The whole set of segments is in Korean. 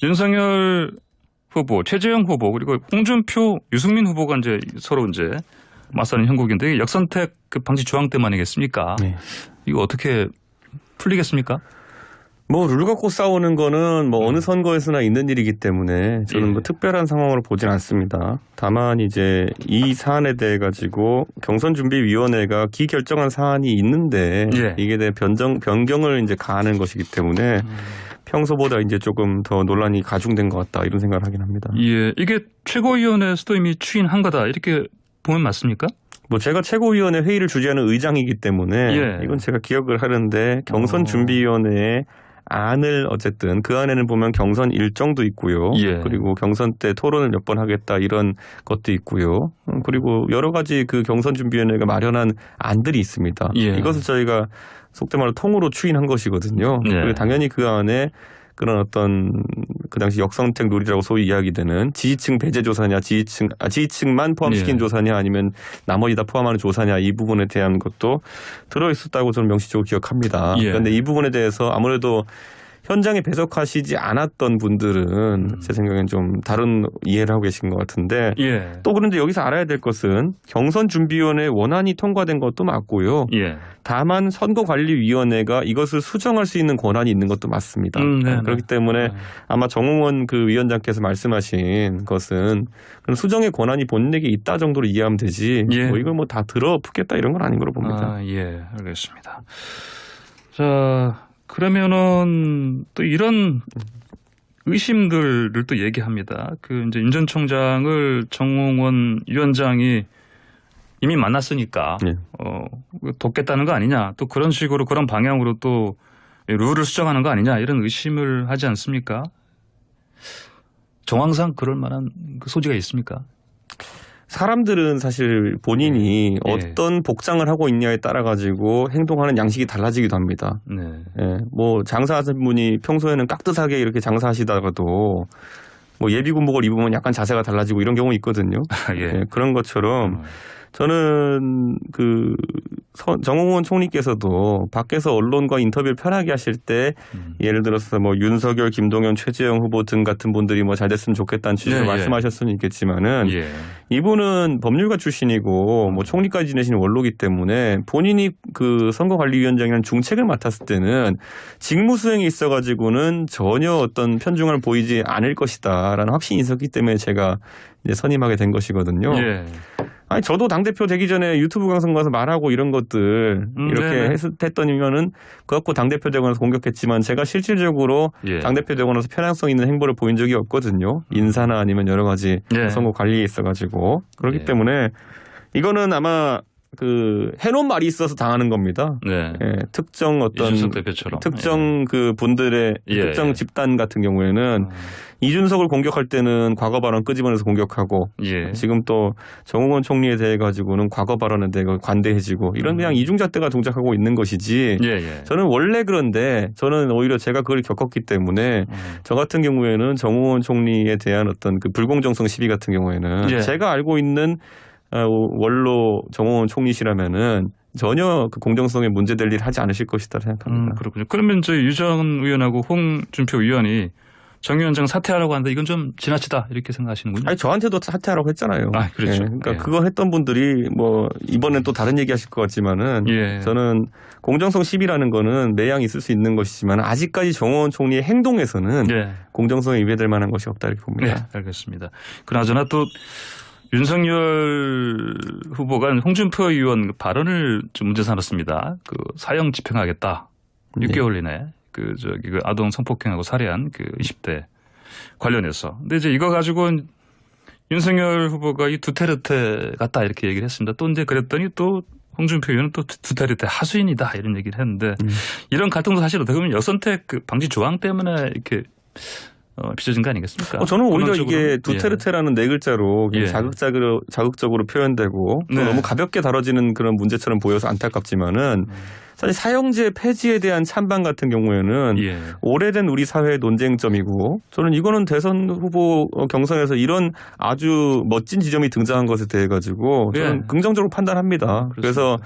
윤석열 후보, 최재형 후보 그리고 홍준표, 유승민 후보가 이제 서로 이제 맞서는 형국인데 역선택 그 방지 조항 때문 아니겠습니까? 네. 이거 어떻게 풀리겠습니까? 뭐 룰 갖고 싸우는 거는 뭐 어느 선거에서나 있는 일이기 때문에 저는 뭐 특별한 상황으로 보진 않습니다. 다만 이제 이 사안에 대해 가지고 경선준비위원회가 기결정한 사안이 있는데 이게 대해 변경을 이제 가하는 것이기 때문에 평소보다 이제 조금 더 논란이 가중된 것 같다 이런 생각을 하긴 합니다. 예, 이게 최고위원회에서도 이미 추인한 거다 이렇게 보면 맞습니까? 뭐 제가 최고위원회 회의를 주재하는 의장이기 때문에 이건 제가 기억을 하는데 경선준비위원회에 안을 어쨌든 그 안에는 보면 경선 일정도 있고요. 그리고 경선 때 토론을 몇 번 하겠다 이런 것도 있고요. 그리고 여러 가지 그 경선준비위원회가 마련한 안들이 있습니다. 이것을 저희가 속된 말로 통으로 추인한 것이거든요. 그리고 당연히 그 안에 그런 어떤 그 당시 역선택 룰이라고 소위 이야기되는 지지층 배제 조사냐, 지지층만 포함시킨 조사냐 아니면 나머지 다 포함하는 조사냐 이 부분에 대한 것도 들어있었다고 저는 명시적으로 기억합니다. 그런데 이 부분에 대해서 아무래도 현장에 배석하시지 않았던 분들은 제 생각엔 좀 다른 이해를 하고 계신 것 같은데 또 그런데 여기서 알아야 될 것은 경선준비위원회 원안이 통과된 것도 맞고요. 다만 선거관리위원회가 이것을 수정할 수 있는 권한이 있는 것도 맞습니다. 그렇기 때문에 아마 정홍원 그 위원장께서 말씀하신 것은 그런 수정의 권한이 본인에게 있다 정도로 이해하면 되지 뭐 이걸 뭐 다 들어붙겠다 이런 건 아닌 걸로 봅니다. 알겠습니다. 자. 그러면은 또 이런 의심들을 또 얘기합니다. 그 이제 윤 전 총장을 정홍원 위원장이 이미 만났으니까 돕겠다는 거 아니냐. 또 그런 식으로 그런 방향으로 또 룰을 수정하는 거 아니냐 이런 의심을 하지 않습니까? 정황상 그럴 만한 그 소지가 있습니까? 사람들은 사실 본인이 어떤 복장을 하고 있냐에 따라 가지고 행동하는 양식이 달라지기도 합니다. 뭐 장사하시는 분이 평소에는 깍듯하게 이렇게 장사하시다가도 뭐 예비군복을 입으면 약간 자세가 달라지고 이런 경우 있거든요. 그런 것처럼 저는 그 정홍원 총리께서도 밖에서 언론과 인터뷰를 편하게 하실 때 예를 들어서 뭐 윤석열, 김동연, 최재형 후보 등 같은 분들이 뭐 잘 됐으면 좋겠다는 취지로 말씀하실 수는 있겠지만은 이분은 법률가 출신이고 뭐 총리까지 지내시는 원로기 때문에 본인이 그 선거관리위원장이라는 중책을 맡았을 때는 직무 수행에 있어가지고는 전혀 어떤 편중함을 보이지 않을 것이다라는 확신이 있었기 때문에 제가 이제 선임하게 된 것이거든요. 아니 저도 당대표 되기 전에 유튜브 방송 가서 말하고 이런 것들 이렇게 했더니면은 그거 갖고 당대표 되고 나서 공격했지만 제가 실질적으로 당대표 되고 나서 편향성 있는 행보를 보인 적이 없거든요. 인사나 아니면 여러 가지 선거 관리에 있어가지고 그렇기 때문에 이거는 아마 그 해놓은 말이 있어서 당하는 겁니다. 특정 어떤 특정 그 분들의 특정 집단 같은 경우에는 이준석을 공격할 때는 과거 발언 끄집어내서 공격하고 지금 또 정홍원 총리에 대해 가지고는 과거 발언에 대해 관대해지고 이런 그냥 이중잣대가 동작하고 있는 것이지 저는 원래 그런데 저는 오히려 제가 그걸 겪었기 때문에 저 같은 경우에는 정홍원 총리에 대한 어떤 그 불공정성 시비 같은 경우에는 제가 알고 있는 원로 정홍원 총리시라면은 전혀 그 공정성에 문제될 일 하지 않으실 것이다 생각합니다. 그렇군요. 그러면 저희 유 전 의원하고 홍준표 의원이 정 위원장 사퇴하라고 하는데 이건 좀 지나치다 이렇게 생각하시는군요. 아니 저한테도 사퇴하라고 했잖아요. 그렇죠. 그러니까 그거 했던 분들이 뭐 이번엔 또 다른 얘기하실 것 같지만은 저는 공정성 시비라는 거는 매양 있을 수 있는 것이지만 아직까지 정홍원 총리의 행동에서는 공정성에 위배될 만한 것이 없다 이렇게 봅니다. 알겠습니다. 그나저나 또 윤석열 후보가 홍준표 의원 발언을 좀 문제 삼았습니다. 그 사형 집행하겠다. 6개월 이내 그 아동 성폭행하고 살해한 그 20대 관련해서. 근데 이제 이거 가지고 윤석열 후보가 이 두테르테 같다 이렇게 얘기를 했습니다. 또 이제 그랬더니 또 홍준표 의원은 또 두테르테 하수인이다 이런 얘기를 했는데 이런 갈등도 사실 어떻게 보면 역선택 그 방지 조항 때문에 이렇게 빚어진 거 아니겠습니까? 저는 오히려 이게 두테르테라는 네 글자로 자극적으로 표현되고 또 너무 가볍게 다뤄지는 그런 문제처럼 보여서 안타깝지만은 사실 사형제 폐지에 대한 찬반 같은 경우에는 예. 오래된 우리 사회의 논쟁점이고 저는 이거는 대선 후보 경선에서 이런 아주 멋진 지점이 등장한 것에 대해 가지고 저는 예. 긍정적으로 판단합니다. 그래서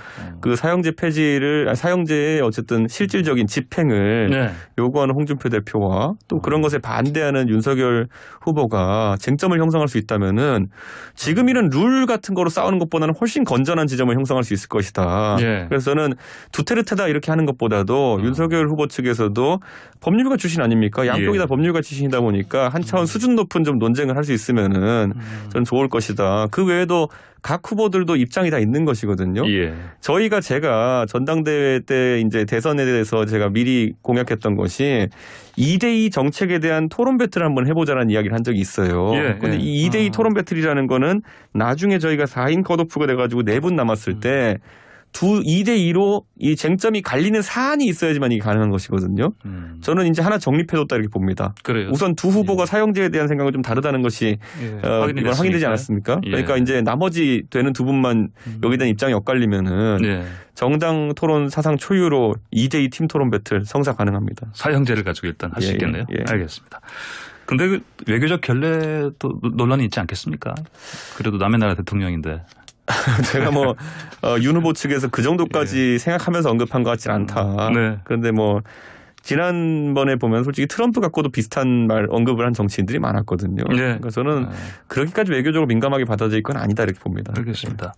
그 사형제 폐지를 사형제의 어쨌든 실질적인 집행을 네. 요구하는 홍준표 대표와 또 그런 것에 반대하는 윤석열 후보가 쟁점을 형성할 수 있다면은 지금 이런 룰 같은 거로 싸우는 것보다는 훨씬 건전한 지점을 형성할 수 있을 것이다. 예. 그래서 저는 두테르테다 이렇게 하는 것보다도 윤석열 후보 측에서도 법률가 출신 아닙니까? 양쪽이 예. 다 법률가 출신이다 보니까 한 차원 수준 높은 좀 논쟁을 할 수 있으면은 저는 좋을 것이다. 그 외에도 각 후보들도 입장이 다 있는 것이거든요. 예. 제가 전당대회 때 이제 대선에 대해서 제가 미리 공약했던 것이 2대2 정책에 대한 토론 배틀을 한번 해보자라는 이야기를 한 적이 있어요. 예, 그런데 예. 이 2대2 토론 배틀이라는 거는 나중에 저희가 4인 컷오프가 돼가지고 4분 남았을 때 2대2로 이 쟁점이 갈리는 사안이 있어야지만 이게 가능한 것이거든요. 저는 이제 하나 정립해뒀다 이렇게 봅니다. 그래요. 우선 두 후보가 사형제에 대한 생각은 좀 다르다는 것이 이건 확인되지 않았습니까? 예. 그러니까 이제 나머지 되는 두 분만 여기에 대한 입장이 엇갈리면은 예. 정당 토론 사상 초유로 2대2 팀 토론 배틀 성사 가능합니다. 사형제를 가지고 일단 할 수 예, 있겠네요. 예. 알겠습니다. 근데 그 외교적 결례도 논란이 있지 않겠습니까? 그래도 남의 나라 대통령인데. 제가 윤 후보 측에서 그 정도까지 생각하면서 언급한 것 같진 않다. 네. 그런데 지난번에 보면 솔직히 트럼프 갖고도 비슷한 말 언급을 한 정치인들이 많았거든요. 네. 그러니까 저는 그렇게까지 외교적으로 민감하게 받아들일 건 아니다 이렇게 봅니다. 알겠습니다.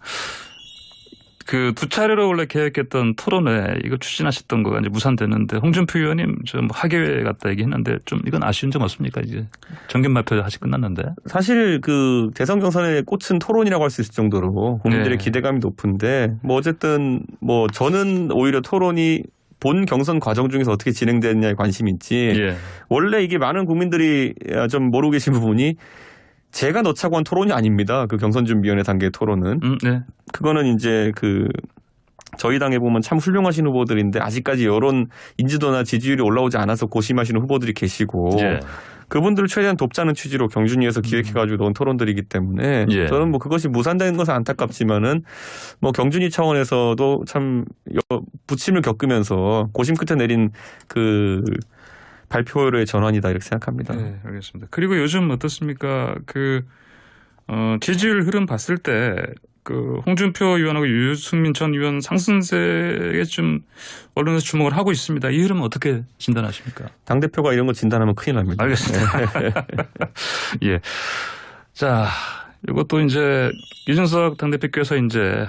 그 두 차례로 원래 계획했던 토론회 이거 추진하셨던 거가 이제 무산되는데 홍준표 의원님 좀 하계회 갔다 얘기했는데 좀 이건 아쉬운 점 없습니까? 이제 정견 발표 다시 끝났는데. 사실 그 대선 경선의 꽃은 토론이라고 할 수 있을 정도로 국민들의 네. 기대감이 높은데 어쨌든 저는 오히려 토론이 본 경선 과정 중에서 어떻게 진행됐냐에 관심이 있지. 예. 원래 이게 많은 국민들이 좀 모르고 계신 부분이 제가 넣자고 한 토론이 아닙니다. 그 경선준비위원회 단계의 토론은. 네. 그거는 이제 저희 당에 보면 참 훌륭하신 후보들인데 아직까지 여론 인지도나 지지율이 올라오지 않아서 고심하시는 후보들이 계시고 예. 그분들을 최대한 돕자는 취지로 경준위에서 기획해가지고 넣은 토론들이기 때문에 예. 저는 그것이 무산되는 것은 안타깝지만은 경준위 차원에서도 참 부침을 겪으면서 고심 끝에 내린 그 발표의 전환이다 이렇게 생각합니다. 네, 알겠습니다. 그리고 요즘 어떻습니까? 지지율 흐름 봤을 때 홍준표 의원하고 유승민 전 의원 상승세에 좀 언론에서 주목을 하고 있습니다. 이 흐름은 어떻게 진단하십니까? 당대표가 이런 거 진단하면 큰일 납니다. 알겠습니다. 예. 자, 이것도 이제 이준석 당대표께서 이제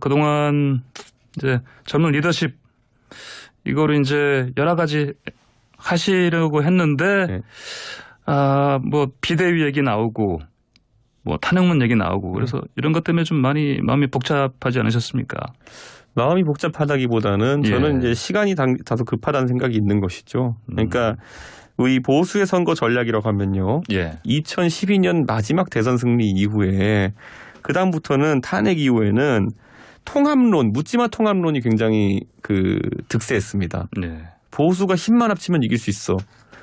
그동안 이제 젊은 리더십 이거를 이제 여러 가지 하시려고 했는데 네. 비대위 얘기 나오고 탄핵문 얘기 나오고 그래서 이런 것 때문에 좀 많이 마음이 복잡하지 않으셨습니까? 마음이 복잡하다기보다는 저는 이제 시간이 다소 급하다는 생각이 있는 것이죠. 그러니까 이 보수의 선거 전략이라고 하면요. 예. 2012년 마지막 대선 승리 이후에 그다음부터는 탄핵 이후에는 통합론, 묻지마 통합론이 굉장히 득세했습니다. 네. 보수가 힘만 합치면 이길 수 있어.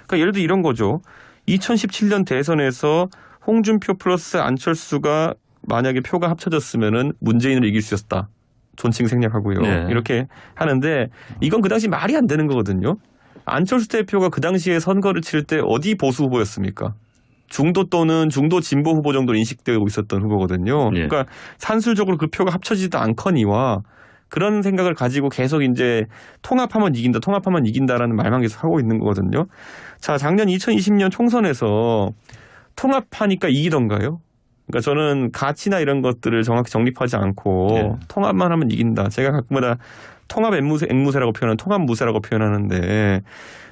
그러니까 예를 들어 이런 거죠. 2017년 대선에서 홍준표 플러스 안철수가 만약에 표가 합쳐졌으면은 문재인을 이길 수 있었다. 존칭 생략하고요. 네. 이렇게 하는데 이건 그 당시 말이 안 되는 거거든요. 안철수 대표가 그 당시에 선거를 칠 때 어디 보수 후보였습니까? 중도 또는 중도 진보 후보 정도로 인식되고 있었던 후보거든요. 예. 그러니까 산술적으로 그 표가 합쳐지지도 않거니와 그런 생각을 가지고 계속 이제 통합하면 이긴다라는 말만 계속 하고 있는 거거든요. 자, 작년 2020년 총선에서 통합하니까 이기던가요? 그러니까 저는 가치나 이런 것들을 정확히 정립하지 않고 네. 통합만 하면 이긴다. 제가 가끔마다 통합 앵무새라고 표현하는 통합 무새라고 표현하는데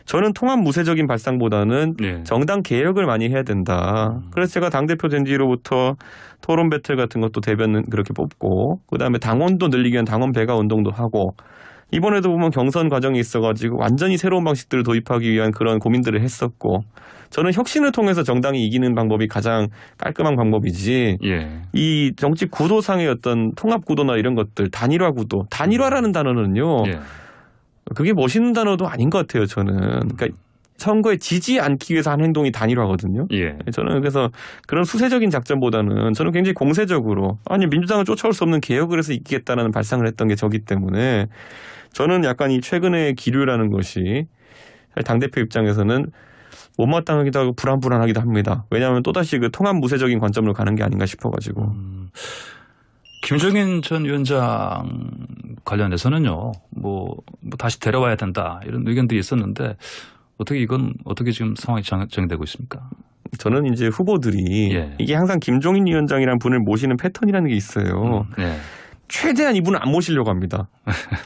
저는 통합 무새적인 발상보다는 네. 정당 개혁을 많이 해야 된다. 그래서 제가 당대표 된 뒤로부터 토론 배틀 같은 것도 대변은 그렇게 뽑고 그다음에 당원도 늘리기 위한 당원 배가 운동도 하고 이번에도 보면 경선 과정이 있어가지고 완전히 새로운 방식들을 도입하기 위한 그런 고민들을 했었고 저는 혁신을 통해서 정당이 이기는 방법이 가장 깔끔한 방법이지 예. 이 정치 구도상의 어떤 통합 구도나 이런 것들 단일화 구도 단일화라는 단어는요 예. 그게 멋있는 단어도 아닌 것 같아요 저는 그러니까 선거에 지지 않기 위해서 한 행동이 단일화거든요. 예. 저는 그래서 그런 수세적인 작전보다는 저는 굉장히 공세적으로 아니 민주당을 쫓아올 수 없는 개혁을 해서 이기겠다는 발상을 했던 게 저기 때문에 저는 약간 이 최근의 기류라는 것이 당대표 입장에서는 못마땅하기도 하고 불안불안하기도 합니다. 왜냐하면 또다시 그 통합 무세적인 관점으로 가는 게 아닌가 싶어가지고. 김종인 전 위원장 관련해서는요, 뭐 다시 데려와야 된다 이런 의견들이 있었는데 어떻게 지금 상황이 정되고 있습니까? 저는 이제 후보들이 예. 이게 항상 김종인 위원장이라는 분을 모시는 패턴이라는 게 있어요. 예. 최대한 이분을 안 모시려고 합니다.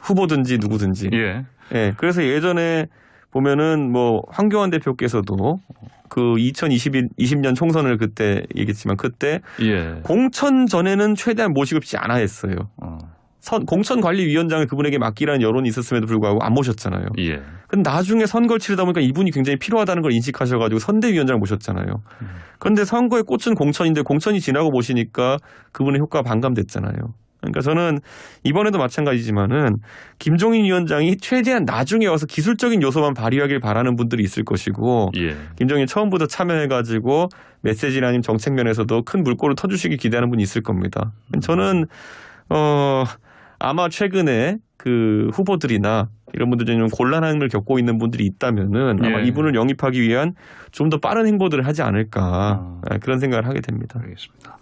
후보든지 누구든지. 예. 예. 그래서 예전에 보면은 뭐 황교안 대표께서도 그 2020년 총선을 그때 얘기했지만 그때 예. 공천 전에는 최대한 모시고 싶지 않아 했어요. 공천관리위원장을 그분에게 맡기라는 여론이 있었음에도 불구하고 안 모셨잖아요. 예. 근데 나중에 선거를 치르다 보니까 이분이 굉장히 필요하다는 걸 인식하셔가지고 선대위원장을 모셨잖아요. 그런데 선거의 꽃은 공천인데 공천이 지나고 모시니까 그분의 효과가 반감됐잖아요. 그러니까 저는 이번에도 마찬가지지만은 김종인 위원장이 최대한 나중에 와서 기술적인 요소만 발휘하길 바라는 분들이 있을 것이고 예. 김종인 처음부터 참여해가지고 메시지나 아니면 정책 면에서도 큰 물꼬를 터주시길 기대하는 분이 있을 겁니다. 저는 아마 최근에 그 후보들이나 이런 분들이 좀 곤란함을 겪고 있는 분들이 있다면은 아마 예. 이분을 영입하기 위한 좀 더 빠른 행보들을 하지 않을까 그런 생각을 하게 됩니다. 알겠습니다.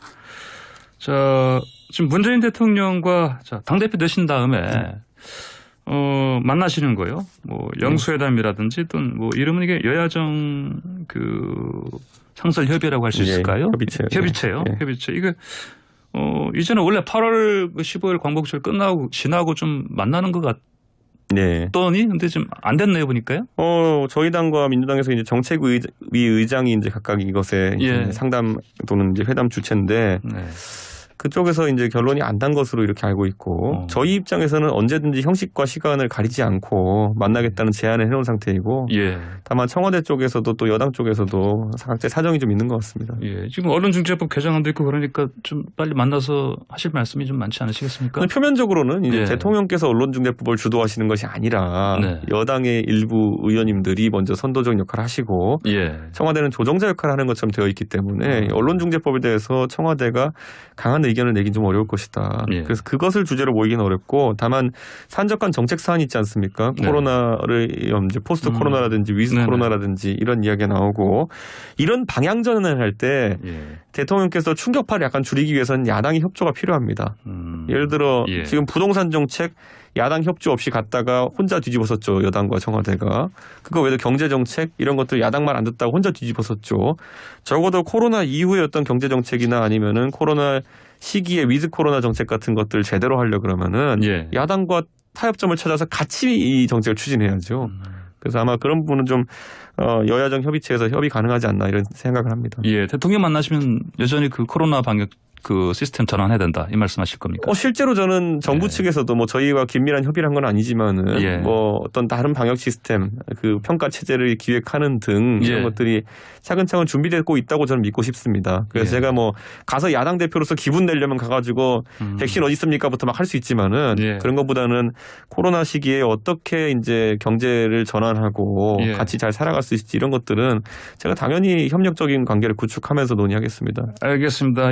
자, 지금 문재인 대통령과 당대표 되신 다음에 만나시는 거요. 뭐 영수회담이라든지 또는 뭐 이러면 이게 여야정 그 상설 협의라고 할 수 있을까요? 협의체요. 협의체요. 예. 협의체. 이게 이제는 원래 8월 15일 광복절 끝나고 지나고 좀 만나는 것 같더니 근데 좀 안 됐네요 보니까요. 저희 당과 민주당에서 이제 정책위 의장이 이제 각각 이것에 예. 이제 상담 또는 이제 회담 주체인데 네. 그쪽에서 이제 결론이 안 난 것으로 이렇게 알고 있고 저희 입장에서는 언제든지 형식과 시간을 가리지 않고 만나겠다는 제안을 해놓은 상태이고 예. 다만 청와대 쪽에서도 또 여당 쪽에서도 각자 사정이 좀 있는 것 같습니다. 예. 지금 언론중재법 개정안도 있고 그러니까 좀 빨리 만나서 하실 말씀이 좀 많지 않으시겠습니까? 표면적으로는 이제 예. 대통령께서 언론중재법을 주도하시는 것이 아니라 네. 여당의 일부 의원님들이 먼저 선도적 역할을 하시고 예. 청와대는 조정자 역할을 하는 것처럼 되어 있기 때문에 언론중재법에 대해서 청와대가 강한 의견을 내긴 좀 어려울 것이다. 예. 그래서 그것을 주제로 모이긴 어렵고 다만 산적한 정책 사안이 있지 않습니까? 네. 코로나를 이제 포스트 코로나라든지 위즈 네네. 코로나라든지 이런 이야기가 나오고 이런 방향 전환을 할 때 예. 대통령께서 충격파를 약간 줄이기 위해서는 야당의 협조가 필요합니다. 예를 들어 예. 지금 부동산 정책 야당 협조 없이 갔다가 혼자 뒤집어섰죠. 여당과 청와대가. 그거 외에도 경제정책 이런 것들 야당 말 안 듣다가 혼자 뒤집어섰죠. 적어도 코로나 이후의 어떤 경제정책이나 아니면은 코로나 시기에 위즈 코로나 정책 같은 것들 제대로 하려 그러면은 예. 야당과 타협점을 찾아서 같이 이 정책을 추진해야죠. 그래서 아마 그런 부분은 좀 여야정 협의체에서 협의 가능하지 않나 이런 생각을 합니다. 예, 대통령 만나시면 여전히 그 코로나 방역 그 시스템 전환해야 된다 이 말씀하실 겁니까? 실제로 저는 정부 예. 측에서도 뭐 저희와 긴밀한 협의를 한 건 아니지만은 예. 뭐 어떤 다른 방역 시스템 그 평가 체제를 기획하는 등 이런 예. 것들이 차근차근 준비되고 있다고 저는 믿고 싶습니다. 그래서 예. 제가 뭐 가서 야당 대표로서 기분 내려면 가가지고 백신 어디 있습니까부터 막 할 수 있지만은 예. 그런 것보다는 코로나 시기에 어떻게 이제 경제를 전환하고 예. 같이 잘 살아갈 수 있을지 이런 것들은 제가 당연히 협력적인 관계를 구축하면서 논의하겠습니다. 알겠습니다.